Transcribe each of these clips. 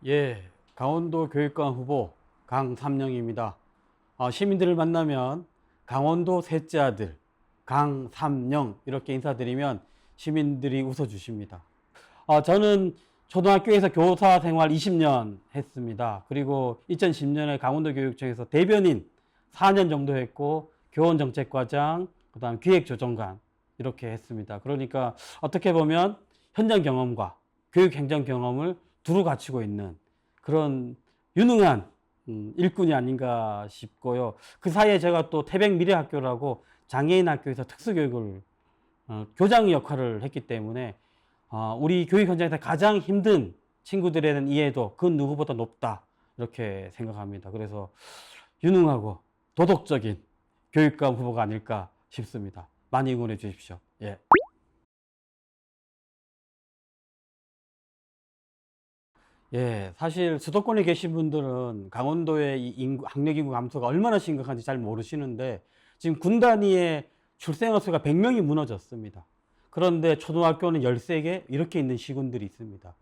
예, 강원도 교육감 후보 강삼영입니다. 시민들을 만나면 강원도 셋째 아들 강삼영 이렇게 인사드리면 시민들이 웃어주십니다. 저는 초등학교에서 교사 생활 20년 했습니다. 그리고 2010년에 강원도교육청에서 대변인 4년 정도 했고 교원정책과장, 그다음 기획조정관 이렇게 했습니다. 그러니까 어떻게 보면 현장 경험과 교육행정 경험을 두루 갖추고 있는 그런 유능한 일꾼이 아닌가 싶고요. 그 사이에 제가 또 태백미래학교라고 장애인 학교에서 특수교육을 교장 역할을 했기 때문에 우리 교육 현장에서 가장 힘든 친구들에 대한 이해도 그 누구보다 높다 이렇게 생각합니다. 그래서 유능하고 도덕적인 교육감 후보가 아닐까 싶습니다. 많이 응원해 주십시오. 예. 예, 사실 수도권에 계신 분들은 강원도의 이 학력 인구 감소가 얼마나 심각한지 잘 모르시는데 지금 군 단위의 출생아 수가 100명이 무너졌습니다. 그런데 초등학교는 13개 이렇게 있는 시군들이 있습니다.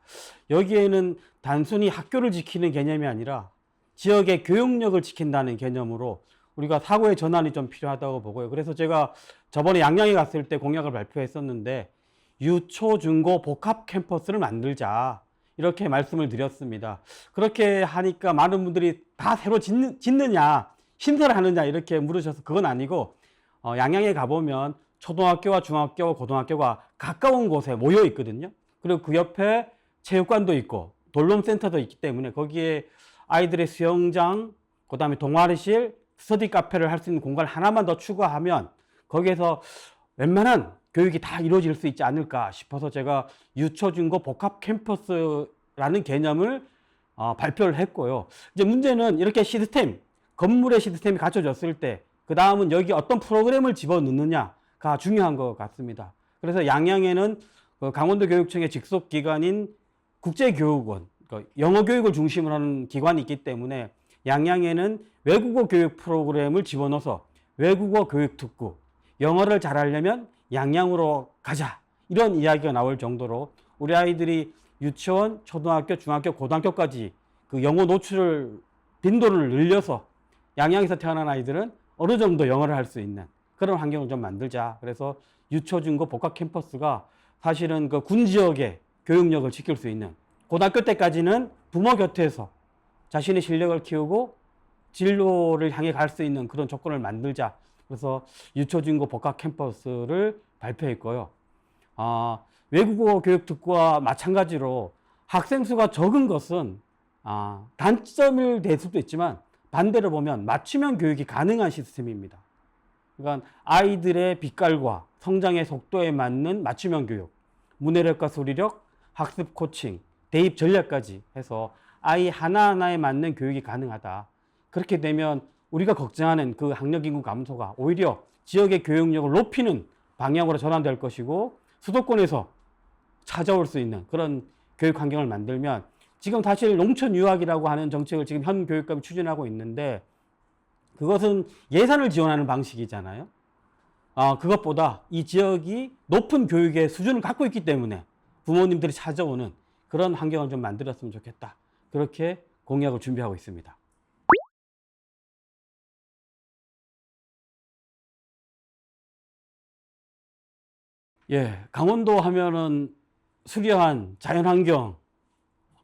여기에는 단순히 학교를 지키는 개념이 아니라 지역의 교육력을 지킨다는 개념으로 우리가 사고의 전환이 좀 필요하다고 보고요. 그래서 제가 저번에 양양에 갔을 때 공약을 발표했었는데 유초, 중고 복합 캠퍼스를 만들자. 이렇게 말씀을 드렸습니다. 그렇게 하니까 많은 분들이 다 새로 짓느냐, 신설을 하느냐 이렇게 물으셔서 그건 아니고 양양에 가보면 초등학교와 중학교, 고등학교가 가까운 곳에 모여 있거든요. 그리고 그 옆에 체육관도 있고 돌봄센터도 있기 때문에 거기에 아이들의 수영장, 그 다음에 동아리실, 스터디 카페를 할 수 있는 공간 하나만 더 추가하면 거기에서 웬만한 교육이 다 이루어질 수 있지 않을까 싶어서 제가 유초중고 복합 캠퍼스라는 개념을 발표를 했고요. 이제 문제는 이렇게 시스템, 건물의 시스템이 갖춰졌을 때 그 다음은 여기 어떤 프로그램을 집어넣느냐가 중요한 것 같습니다. 그래서 양양에는 강원도 교육청의 직속 기관인 국제교육원, 영어 교육을 중심으로 하는 기관이 있기 때문에 양양에는 외국어 교육 프로그램을 집어넣어서 외국어 교육 특구, 영어를 잘하려면 양양으로 가자 이런 이야기가 나올 정도로 우리 아이들이 유치원, 초등학교, 중학교, 고등학교까지 그 영어 노출을 빈도를 늘려서 양양에서 태어난 아이들은 어느 정도 영어를 할 수 있는 그런 환경을 좀 만들자. 그래서 유초, 중고 복합 캠퍼스가 사실은 그 군 지역의 교육력을 지킬 수 있는 고등학교 때까지는 부모 곁에서 자신의 실력을 키우고 진로를 향해 갈 수 있는 그런 조건을 만들자. 그래서 유초중고 복합 캠퍼스를 발표했고요. 외국어 교육 특구와 마찬가지로 학생 수가 적은 것은 단점이 될 수도 있지만 반대로 보면 맞춤형 교육이 가능한 시스템입니다. 그러니까 아이들의 빛깔과 성장의 속도에 맞는 맞춤형 교육, 문해력과 소리력, 학습 코칭, 대입 전략까지 해서 아이 하나하나에 맞는 교육이 가능하다. 그렇게 되면 우리가 걱정하는 그 학력 인구 감소가 오히려 지역의 교육력을 높이는 방향으로 전환될 것이고 수도권에서 찾아올 수 있는 그런 교육 환경을 만들면 지금 사실 농촌 유학이라고 하는 정책을 지금 현 교육감이 추진하고 있는데 그것은 예산을 지원하는 방식이잖아요. 그것보다 이 지역이 높은 교육의 수준을 갖고 있기 때문에 부모님들이 찾아오는 그런 환경을 좀 만들었으면 좋겠다. 그렇게 공약을 준비하고 있습니다. 예, 강원도 하면은 수려한 자연환경,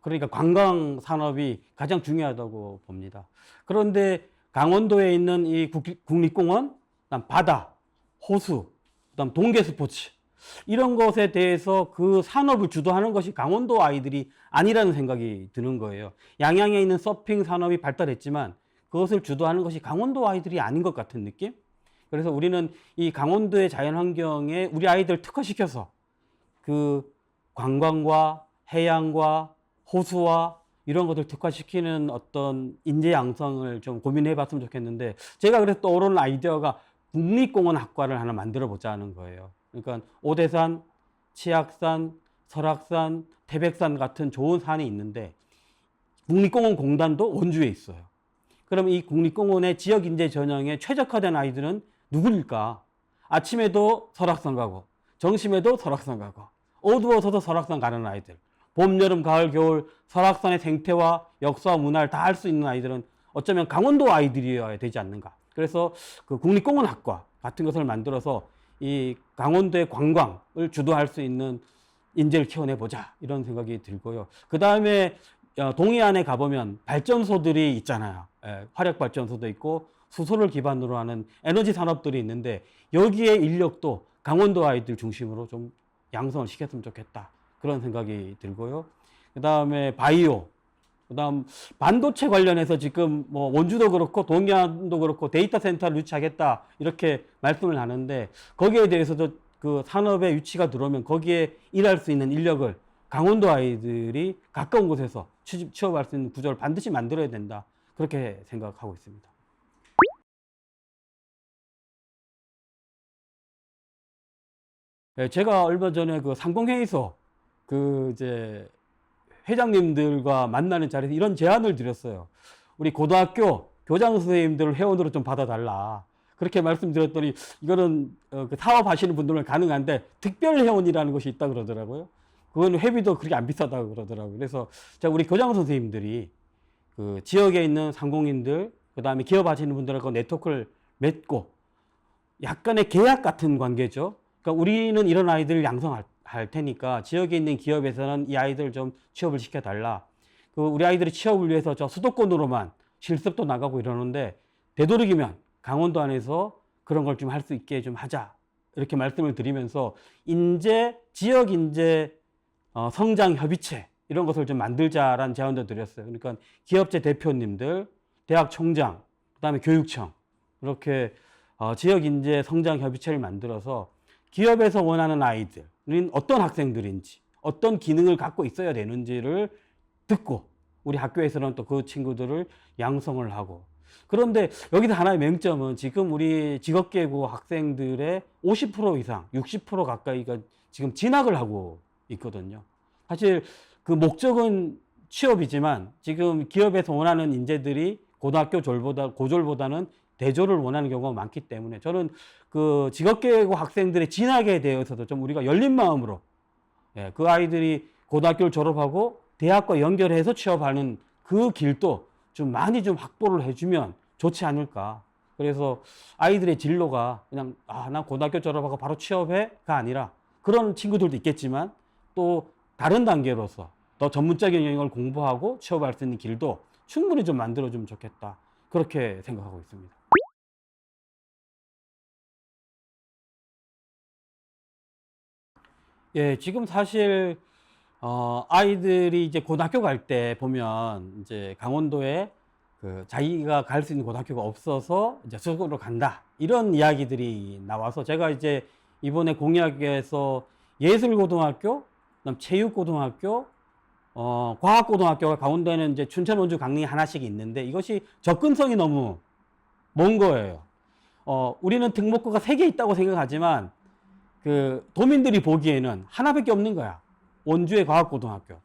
그러니까 관광 산업이 가장 중요하다고 봅니다. 그런데 강원도에 있는 이 국립공원, 그다음 바다, 호수, 그다음 동계 스포츠 이런 것에 대해서 그 산업을 주도하는 것이 강원도 아이들이 아니라는 생각이 드는 거예요. 양양에 있는 서핑 산업이 발달했지만 그것을 주도하는 것이 강원도 아이들이 아닌 것 같은 느낌? 그래서 우리는 이 강원도의 자연환경에 우리 아이들 특화시켜서 그 관광과 해양과 호수와 이런 것들 특화시키는 어떤 인재 양성을 좀 고민해 봤으면 좋겠는데 제가 그래서 떠오르는 아이디어가 국립공원 학과를 하나 만들어 보자는 거예요. 그러니까 오대산, 치악산, 설악산, 태백산 같은 좋은 산이 있는데 국립공원 공단도 원주에 있어요. 그럼 이 국립공원의 지역 인재 전형에 최적화된 아이들은 누구일까? 아침에도 설악산 가고 점심에도 설악산 가고 어두워서도 설악산 가는 아이들, 봄, 여름, 가을, 겨울 설악산의 생태와 역사와 문화를 다 알 수 있는 아이들은 어쩌면 강원도 아이들이어야 되지 않는가. 그래서 그 국립공원학과 같은 것을 만들어서 이 강원도의 관광을 주도할 수 있는 인재를 키워내보자 이런 생각이 들고요. 그 다음에 동해안에 가보면 발전소들이 있잖아요. 화력 발전소도 있고 수소를 기반으로 하는 에너지 산업들이 있는데 여기에 인력도 강원도 아이들 중심으로 좀 양성을 시켰으면 좋겠다 그런 생각이 들고요. 그 다음에 바이오, 그 다음 반도체 관련해서 지금 뭐 원주도 그렇고 동해안도 그렇고 데이터 센터를 유치하겠다 이렇게 말씀을 하는데 거기에 대해서도 그 산업의 유치가 들어오면 거기에 일할 수 있는 인력을 강원도 아이들이 가까운 곳에서 취업할 수 있는 구조를 반드시 만들어야 된다 그렇게 생각하고 있습니다. 제가 얼마 전에 그 상공회의소 그 이제 회장님들과 만나는 자리에서 이런 제안을 드렸어요. 우리 고등학교 교장 선생님들을 회원으로 좀 받아달라. 그렇게 말씀드렸더니 이거는 그 사업하시는 분들은 가능한데 특별 회원이라는 것이 있다 그러더라고요. 그건 회비도 그렇게 안 비싸다고 그러더라고요. 그래서 제가 우리 교장 선생님들이 그 지역에 있는 상공인들, 그 다음에 기업하시는 분들하고 네트워크를 맺고 약간의 계약 같은 관계죠. 그러니까 우리는 이런 아이들을 양성할 테니까 지역에 있는 기업에서는 이 아이들 좀 취업을 시켜달라. 그 우리 아이들이 취업을 위해서 저 수도권으로만 실습도 나가고 이러는데 되도록이면 강원도 안에서 그런 걸 좀 할 수 있게 좀 하자. 이렇게 말씀을 드리면서 인재, 지역 인재 성장 협의체 이런 것을 좀 만들자라는 제안도 드렸어요. 그러니까 기업체 대표님들, 대학 총장, 그다음에 교육청 이렇게 지역 인재 성장 협의체를 만들어서 기업에서 원하는 아이들은 어떤 학생들인지 어떤 기능을 갖고 있어야 되는지를 듣고 우리 학교에서는 또 그 친구들을 양성을 하고 그런데 여기서 하나의 맹점은 지금 우리 직업계고 학생들의 50% 이상 60% 가까이가 지금 진학을 하고 있거든요. 사실 그 목적은 취업이지만 지금 기업에서 원하는 인재들이 고등학교 고졸보다는 대졸을 원하는 경우가 많기 때문에 저는 그 직업계고 학생들의 진학에 대해서도 좀 우리가 열린 마음으로 그 아이들이 고등학교를 졸업하고 대학과 연결해서 취업하는 그 길도 좀 많이 좀 확보를 해주면 좋지 않을까. 그래서 아이들의 진로가 그냥 난 고등학교 졸업하고 바로 취업해가 아니라 그런 친구들도 있겠지만 또 다른 단계로서 더 전문적인 영역을 공부하고 취업할 수 있는 길도 충분히 좀 만들어주면 좋겠다. 그렇게 생각하고 있습니다. 예, 지금 사실 아이들이 이제 고등학교 갈 때 보면 이제 강원도에 그 자기가 갈 수 있는 고등학교가 없어서 이제 수도권으로 간다 이런 이야기들이 나와서 제가 이제 이번에 공약에서 예술고등학교, 그다음 체육고등학교, 과학고등학교가 강원도에는 이제 춘천, 원주, 강릉이 하나씩 있는데 이것이 접근성이 너무 먼 거예요. 우리는 등록구가 3개 있다고 생각하지만 그 도민들이 보기에는 하나밖에 없는 거야. 원주의 과학고등학교,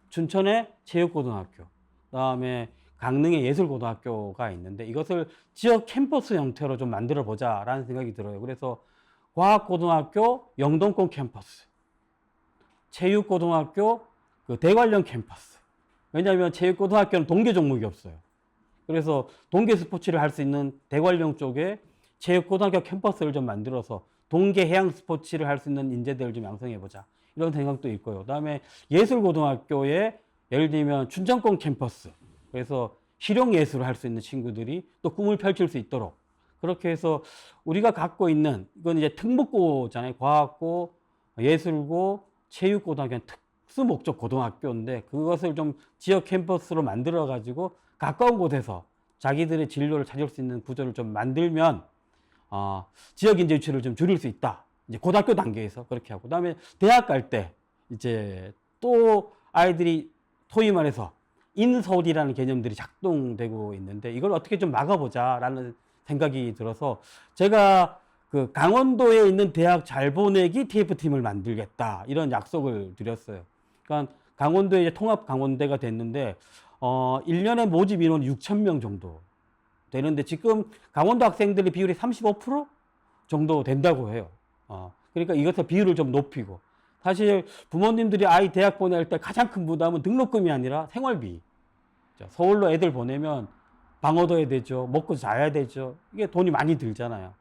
춘천의 체육고등학교, 그다음에 강릉의 예술고등학교가 있는데 이것을 지역 캠퍼스 형태로 좀 만들어 보자라는 생각이 들어요. 그래서 과학고등학교 영동권 캠퍼스, 체육고등학교 그 대관령 캠퍼스. 왜냐하면 체육고등학교는 동계 종목이 없어요. 그래서 동계 스포츠를 할 수 있는 대관령 쪽에 체육고등학교 캠퍼스를 좀 만들어서 동계 해양 스포츠를 할 수 있는 인재들을 좀 양성해 보자. 이런 생각도 있고요. 그다음에 예술고등학교에 예를 들면 춘천권 캠퍼스. 그래서 실용 예술을 할 수 있는 친구들이 또 꿈을 펼칠 수 있도록 그렇게 해서 우리가 갖고 있는 이건 이제 특목고잖아요. 과학고, 예술고, 체육고등학교는 특수 목적 고등학교인데 그것을 좀 지역 캠퍼스로 만들어 가지고 가까운 곳에서 자기들의 진로를 찾을 수 있는 구조를 좀 만들면 지역 인재 유치를 좀 줄일 수 있다. 이제 고등학교 단계에서 그렇게 하고 그다음에 대학 갈 때 이제 또 아이들이 소위 말해서 인서울이라는 개념들이 작동되고 있는데 이걸 어떻게 좀 막아보자라는 생각이 들어서 제가 그 강원도에 있는 대학 잘 보내기 TF팀을 만들겠다 이런 약속을 드렸어요. 그러니까 강원도에 이제 통합 강원대가 됐는데 1년에 모집 인원 6,000명 정도 되는데 지금 강원도 학생들의 비율이 35% 정도 된다고 해요. 그러니까 이것의 비율을 좀 높이고 사실 부모님들이 아이 대학 보낼 때 가장 큰 부담은 등록금이 아니라 생활비. 서울로 애들 보내면 방 얻어야 되죠. 먹고 자야 되죠. 이게 돈이 많이 들잖아요.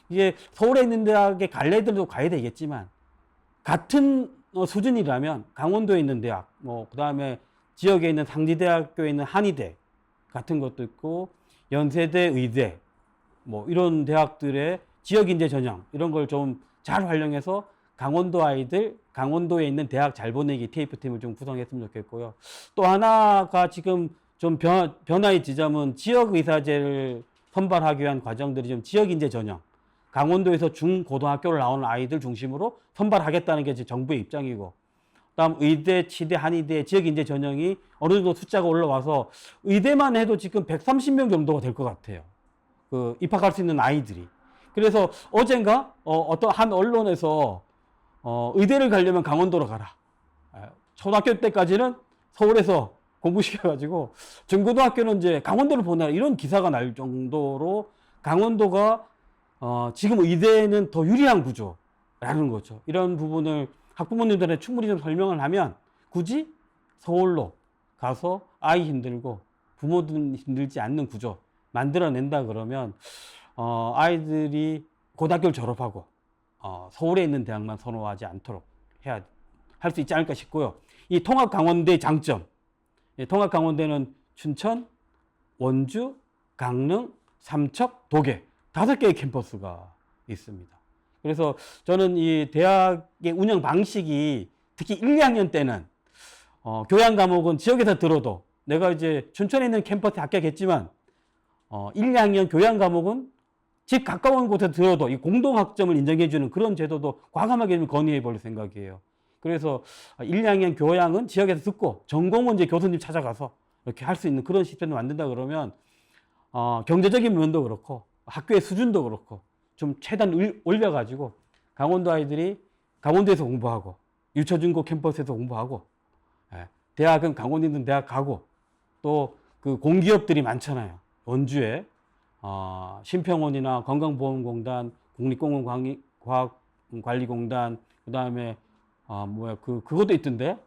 이게 서울에 있는 대학에 갈 애들도 가야 되겠지만 같은 수준이라면 강원도에 있는 대학, 그 다음에 지역에 있는 상지대학교에 있는 한의대 같은 것도 있고 연세대, 의대, 이런 대학들의 지역인재 전형 이런 걸 좀 잘 활용해서 강원도 아이들, 강원도에 있는 대학 잘 보내기 TF팀을 좀 구성했으면 좋겠고요. 또 하나가 지금 좀 변화의 지점은 지역의사제를 선발하기 위한 과정들이 좀 지역인재 전형, 강원도에서 중, 고등학교를 나오는 아이들 중심으로 선발하겠다는 게 정부의 입장이고, 다음 의대, 치대, 한의대 지역인재 전형이 어느 정도 숫자가 올라와서 의대만 해도 지금 130명 정도가 될 것 같아요. 입학할 수 있는 아이들이. 그래서 어젠가 어떤 한 언론에서 의대를 가려면 강원도로 가라. 초등학교 때까지는 서울에서 공부시켜가지고 중고등학교는 이제 강원도로 보내라 이런 기사가 날 정도로 강원도가 지금 의대는 더 유리한 구조라는 거죠. 이런 부분을 학부모님들한테 충분히 좀 설명을 하면 굳이 서울로 가서 아이 힘들고 부모들 힘들지 않는 구조 만들어낸다 그러면 아이들이 고등학교를 졸업하고 서울에 있는 대학만 선호하지 않도록 할 수 있지 않을까 싶고요. 이 통합강원대 장점, 통합강원대는 춘천, 원주, 강릉, 삼척, 도계 5개의 캠퍼스가 있습니다. 그래서 저는 이 대학의 운영 방식이 특히 1, 2학년 때는 교양 과목은 지역에서 들어도 내가 이제 춘천에 있는 캠퍼스에 합격했지만 1, 2학년 교양 과목은 집 가까운 곳에 들어도 이 공동학점을 인정해주는 그런 제도도 과감하게 좀 건의해 볼 생각이에요. 그래서 1, 2학년 교양은 지역에서 듣고 전공은 이제 교수님 찾아가서 이렇게 할 수 있는 그런 시스템을 만든다 그러면 경제적인 면도 그렇고 학교의 수준도 그렇고 좀 최대한 올려가지고 강원도 아이들이 강원도에서 공부하고 유초중고 캠퍼스에서 공부하고 대학은 강원도 있는 대학 가고 또 그 공기업들이 많잖아요. 원주에 심평원이나 건강보험공단, 국립공원과학관리공단, 그 다음에 그것도 있던데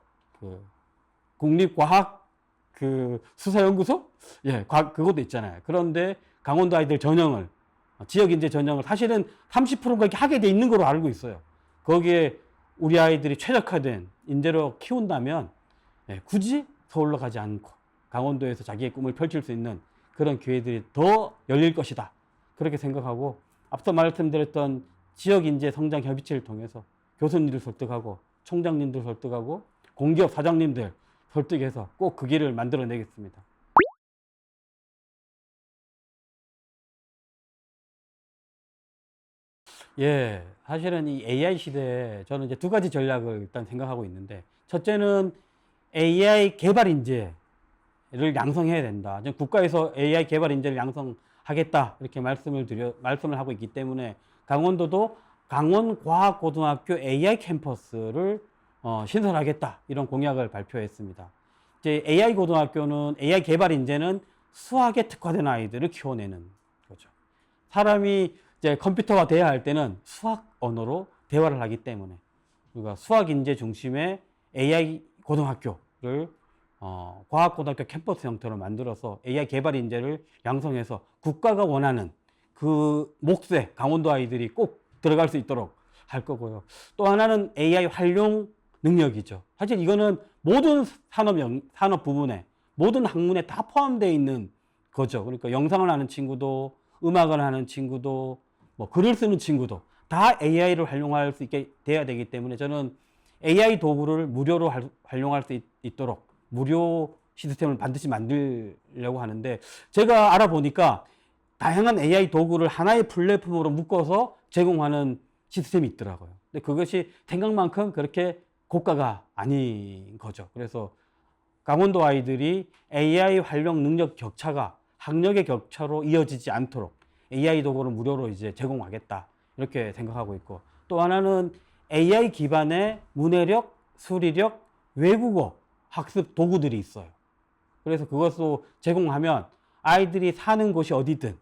국립과학 수사연구소? 그것도 있잖아요. 그런데 강원도 아이들 전형을 지역인재 전형을 사실은 30%가 하게 돼 있는 걸로 알고 있어요. 거기에 우리 아이들이 최적화된 인재로 키운다면 굳이 서울로 가지 않고 강원도에서 자기의 꿈을 펼칠 수 있는 그런 기회들이 더 열릴 것이다. 그렇게 생각하고 앞서 말씀드렸던 지역인재 성장 협의체를 통해서 교수님들 설득하고 총장님들 설득하고 공기업 사장님들 설득해서 꼭 그 길을 만들어내겠습니다. 사실은 이 AI 시대에 저는 이제 2가지 전략을 일단 생각하고 있는데, 첫째는 AI 개발 인재를 양성해야 된다. 국가에서 AI 개발 인재를 양성하겠다 이렇게 말씀을 하고 있기 때문에 강원도도 강원과학고등학교 AI 캠퍼스를 신설하겠다 이런 공약을 발표했습니다. 이제 AI 고등학교는 AI 개발 인재는 수학에 특화된 아이들을 키워내는 거죠. 사람이 이제 컴퓨터가 돼야 할 때는 수학 언어로 대화를 하기 때문에 우리가 수학 인재 중심의 AI 고등학교를 과학고등학교 캠퍼스 형태로 만들어서 AI 개발 인재를 양성해서 국가가 원하는 그 몫에 강원도 아이들이 꼭 들어갈 수 있도록 할 거고요. 또 하나는 AI 활용 능력이죠. 사실 이거는 모든 산업 부분에 모든 학문에 다 포함되어 있는 거죠. 그러니까 영상을 하는 친구도 음악을 하는 친구도 글을 쓰는 친구도 다 AI를 활용할 수 있게 돼야 되기 때문에 저는 AI 도구를 무료로 활용할 수 있도록 무료 시스템을 반드시 만들려고 하는데, 제가 알아보니까 다양한 AI 도구를 하나의 플랫폼으로 묶어서 제공하는 시스템이 있더라고요. 근데 그것이 생각만큼 그렇게 고가가 아닌 거죠. 그래서 강원도 아이들이 AI 활용 능력 격차가 학력의 격차로 이어지지 않도록 AI 도구를 무료로 이제 제공하겠다 이렇게 생각하고 있고, 또 하나는 AI 기반의 문해력, 수리력, 외국어 학습 도구들이 있어요. 그래서 그것도 제공하면 아이들이 사는 곳이 어디든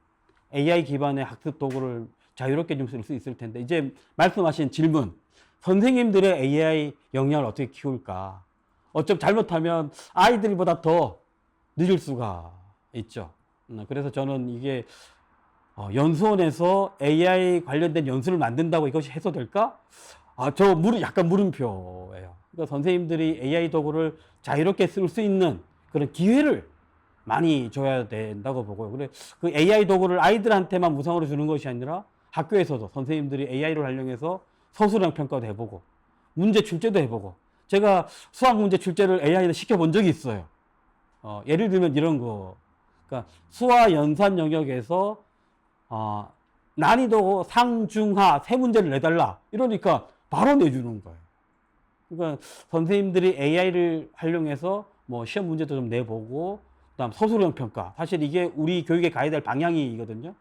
AI 기반의 학습 도구를 자유롭게 좀 쓸 수 있을 텐데, 이제 말씀하신 질문, 선생님들의 AI 역량을 어떻게 키울까? 어쩜 잘못하면 아이들보다 더 늦을 수가 있죠. 그래서 저는 이게 연수원에서 AI 관련된 연수를 만든다고 이것이 해소될까? 약간 물음표예요. 그러니까 선생님들이 AI 도구를 자유롭게 쓸 수 있는 그런 기회를 많이 줘야 된다고 보고요. 그래, 그 AI 도구를 아이들한테만 무상으로 주는 것이 아니라 학교에서도 선생님들이 AI를 활용해서 서술형 평가도 해보고 문제 출제도 해보고 제가 수학 문제 출제를 AI로 시켜본 적이 있어요. 예를 들면 이런 거. 그러니까 수화 연산 영역에서 난이도 상중하 세 문제를 내달라. 이러니까 바로 내주는 거예요. 그러니까 선생님들이 AI를 활용해서 뭐 시험 문제도 좀 내보고 그다음 서술형 평가. 사실 이게 우리 교육에 가야 될 방향이거든요.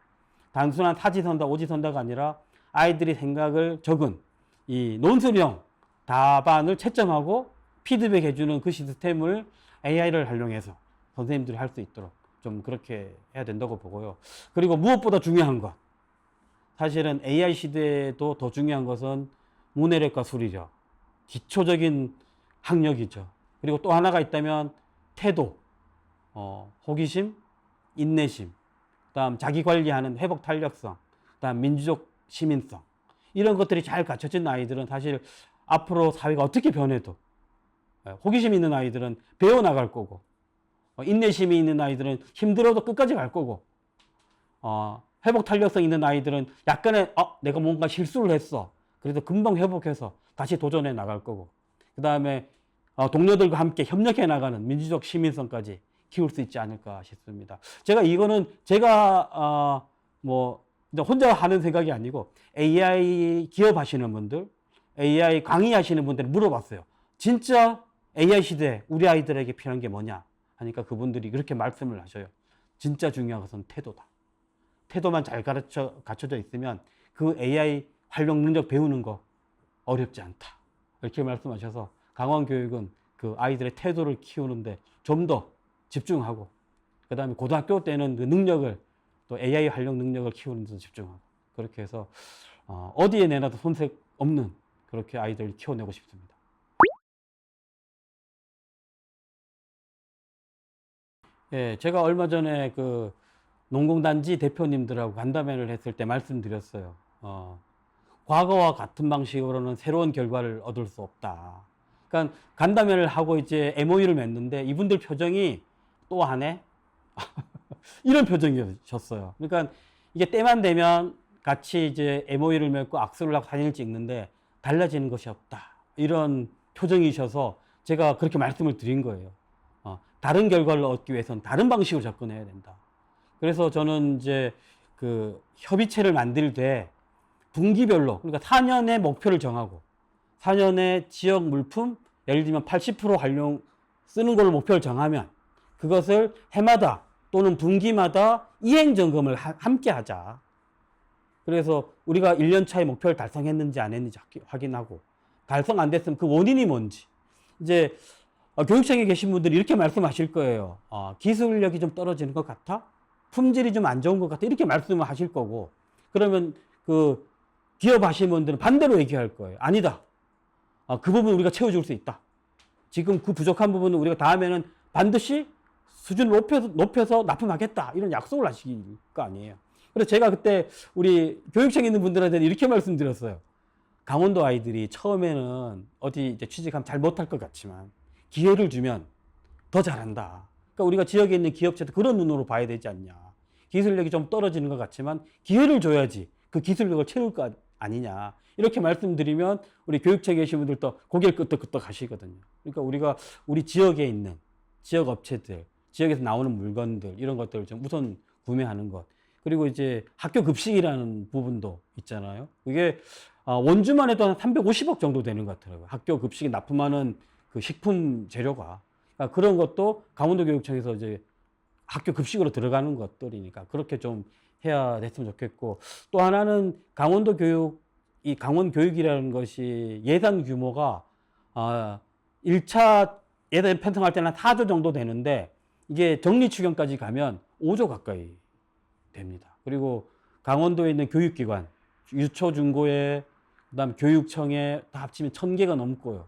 단순한 사지선다, 오지선다가 아니라 아이들이 생각을 적은 이 논술형 답안을 채점하고 피드백 해주는 그 시스템을 AI를 활용해서 선생님들이 할 수 있도록 좀 그렇게 해야 된다고 보고요. 그리고 무엇보다 중요한 것. 사실은 AI 시대에도 더 중요한 것은 문해력과 수리력. 기초적인 학력이죠. 그리고 또 하나가 있다면 태도, 호기심, 인내심, 그다음 자기 관리하는 회복 탄력성, 그다음 민주적 시민성. 이런 것들이 잘 갖춰진 아이들은 사실 앞으로 사회가 어떻게 변해도 호기심 있는 아이들은 배워나갈 거고 인내심이 있는 아이들은 힘들어도 끝까지 갈 거고 회복 탄력성 있는 아이들은 약간의 내가 뭔가 실수를 했어. 그래도 금방 회복해서 다시 도전해 나갈 거고 그 다음에 동료들과 함께 협력해 나가는 민주적 시민성까지 키울 수 있지 않을까 싶습니다. 제가 뭐 혼자 하는 생각이 아니고 AI 기업 하시는 분들, AI 강의하시는 분들 물어봤어요. 진짜 AI 시대에 우리 아이들에게 필요한 게 뭐냐 하니까 그분들이 그렇게 말씀을 하셔요. 진짜 중요한 것은 태도다. 태도만 잘 갖춰져 있으면 그 AI 활용 능력 배우는 거 어렵지 않다. 이렇게 말씀하셔서 강원교육은 그 아이들의 태도를 키우는데 좀 더 집중하고 그 다음에 고등학교 때는 그 능력을 또 AI 활용 능력을 키우는 데 집중하고 그렇게 해서 어디에 내놔도 손색 없는 그렇게 아이들을 키워내고 싶습니다. 예, 제가 얼마 전에 그 농공단지 대표님들하고 간담회를 했을 때 말씀드렸어요. 과거와 같은 방식으로는 새로운 결과를 얻을 수 없다. 그러니까 간담회를 하고 이제 MOU를 맺는데 이분들 표정이 또 하네? 이런 표정이셨어요. 그러니까 이게 때만 되면 같이 이제 MOU를 맺고 악수를 하고 사진을 찍는데 달라지는 것이 없다. 이런 표정이셔서 제가 그렇게 말씀을 드린 거예요. 다른 결과를 얻기 위해서는 다른 방식으로 접근해야 된다. 그래서 저는 이제 그 협의체를 만들 때 분기별로, 그러니까 4년의 목표를 정하고 4년의 지역 물품, 예를 들면 80% 활용 쓰는 걸로 목표를 정하면 그것을 해마다 또는 분기마다 이행 점검을 함께 하자. 그래서 우리가 1년 차에 목표를 달성했는지 안 했는지 확인하고 달성 안 됐으면 그 원인이 뭔지. 이제 교육청에 계신 분들이 이렇게 말씀하실 거예요. 기술력이 좀 떨어지는 것 같아? 품질이 좀 안 좋은 것 같아? 이렇게 말씀을 하실 거고 그러면 그 기업 하시는 분들은 반대로 얘기할 거예요. 아니다. 그 부분 우리가 채워줄 수 있다. 지금 그 부족한 부분은 우리가 다음에는 반드시 수준을 높여서 납품하겠다. 이런 약속을 하실 거 아니에요. 그래서 제가 그때 우리 교육청에 있는 분들한테는 이렇게 말씀드렸어요. 강원도 아이들이 처음에는 어디 이제 취직하면 잘 못할 것 같지만 기회를 주면 더 잘한다. 그러니까 우리가 지역에 있는 기업체도 그런 눈으로 봐야 되지 않냐. 기술력이 좀 떨어지는 것 같지만 기회를 줘야지 그 기술력을 채울 거 아니냐. 이렇게 말씀드리면 우리 교육청에 계신 분들도 고개를 끄덕끄덕 하시거든요. 그러니까 우리가 우리 지역에 있는 지역 업체들, 지역에서 나오는 물건들 이런 것들을 좀 우선 구매하는 것. 그리고 이제 학교 급식이라는 부분도 있잖아요. 그게 원주만 해도 한 350억 정도 되는 것 같더라고요. 학교 급식에 납품하는 그 식품 재료가. 그러니까 그런 것도 강원도 교육청에서 이제 학교 급식으로 들어가는 것들이니까 그렇게 좀 해야 됐으면 좋겠고 또 하나는 강원도 교육, 이 강원 교육이라는 것이 예산 규모가 1차 예산 편성할 때는 한 4조 정도 되는데 이게 정리 추경까지 가면 5조 가까이 됩니다. 그리고 강원도에 있는 교육기관, 유초, 중고의 그다음에 교육청에 다 합치면 1,000개가 넘고요.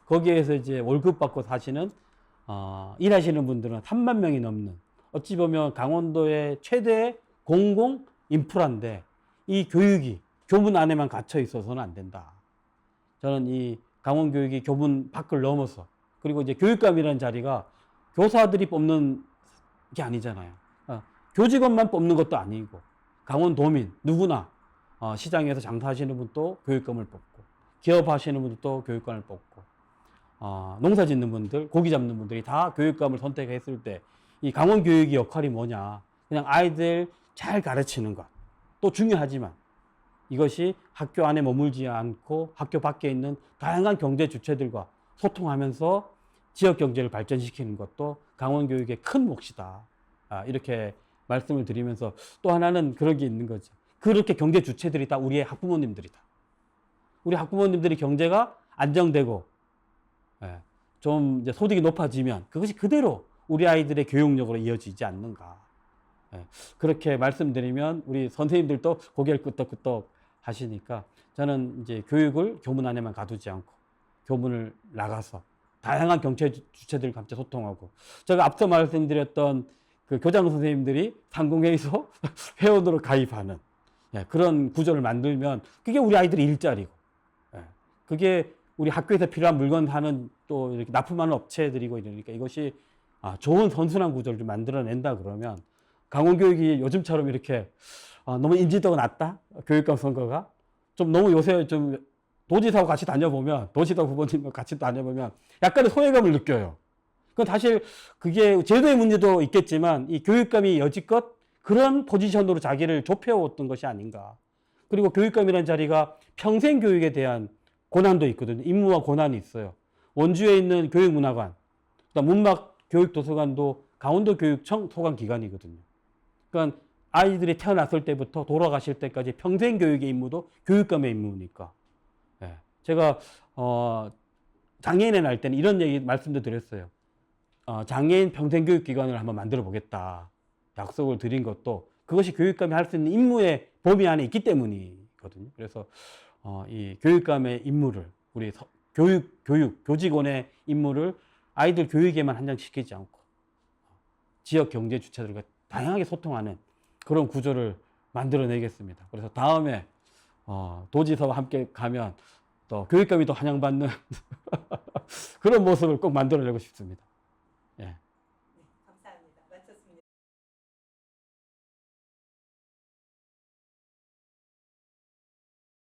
거기에서 이제 월급 받고 사시는 일하시는 분들은 3만 명이 넘는, 어찌 보면 강원도의 최대 공공 인프라인데 이 교육이 교문 안에만 갇혀 있어서는 안 된다. 저는 이 강원 교육이 교문 밖을 넘어서, 그리고 이제 교육감이라는 자리가 교사들이 뽑는 게 아니잖아요. 교직원만 뽑는 것도 아니고 강원도민 누구나 시장에서 장사하시는 분도 교육감을 뽑고, 기업하시는 분들도 교육감을 뽑고, 농사 짓는 분들, 고기 잡는 분들이 다 교육감을 선택했을 때 이 강원 교육의 역할이 뭐냐? 그냥 아이들 잘 가르치는 것. 또 중요하지만 이것이 학교 안에 머물지 않고 학교 밖에 있는 다양한 경제 주체들과 소통하면서 지역 경제를 발전시키는 것도 강원 교육의 큰 몫이다. 이렇게 말씀을 드리면서, 또 하나는 그런 게 있는 거죠. 그렇게 경제 주체들이 다 우리의 학부모님들이다. 우리 학부모님들이 경제가 안정되고 좀 이제 소득이 높아지면 그것이 그대로 우리 아이들의 교육력으로 이어지지 않는가. 그렇게 말씀드리면 우리 선생님들도 고개를 끄덕끄덕 하시니까, 저는 이제 교육을 교문 안에만 가두지 않고 교문을 나가서 다양한 경제 주체들과 함께 소통하고, 제가 앞서 말씀드렸던 그 교장 선생님들이 상공회의소 회원으로 가입하는 그런 구조를 만들면 그게 우리 아이들의 일자리고, 그게 우리 학교에서 필요한 물건 하는 또 이렇게 납품하는 업체들이고 이러니까, 이것이 좋은 선순환 구조를 좀 만들어낸다 그러면 강원교육이 요즘처럼 이렇게 너무 인지도가 낮다? 교육감 선거가 좀 너무, 요새 좀 도지사하고 같이 다녀보면, 도지사 후보님과 같이 다녀보면 약간의 소외감을 느껴요. 그건 사실 그게 제도의 문제도 있겠지만 이 교육감이 여지껏 그런 포지션으로 자기를 좁혀왔던 것이 아닌가. 그리고 교육감이라는 자리가 평생 교육에 대한 고난도 있거든요. 임무와 고난이 있어요. 원주에 있는 교육문화관, 그다음 문막교육도서관도 강원도 교육청 소관기관이거든요. 그러니까 아이들이 태어났을 때부터 돌아가실 때까지 평생 교육의 임무도 교육감의 임무니까. 제가 장애인에 날 때는 이런 얘기 말씀도 드렸어요. 장애인 평생교육기관을 한번 만들어 보겠다 약속을 드린 것도 그것이 교육감이 할 수 있는 임무의 범위 안에 있기 때문이거든요. 그래서 이 교육감의 임무를, 우리 교직원의 임무를 아이들 교육에만 한정시키지 않고 지역 경제 주체들과 다양하게 소통하는 그런 구조를 만들어내겠습니다. 그래서 다음에 도지사와 함께 가면 또 교육감이 더 환영받는 그런 모습을 꼭 만들어내고 싶습니다.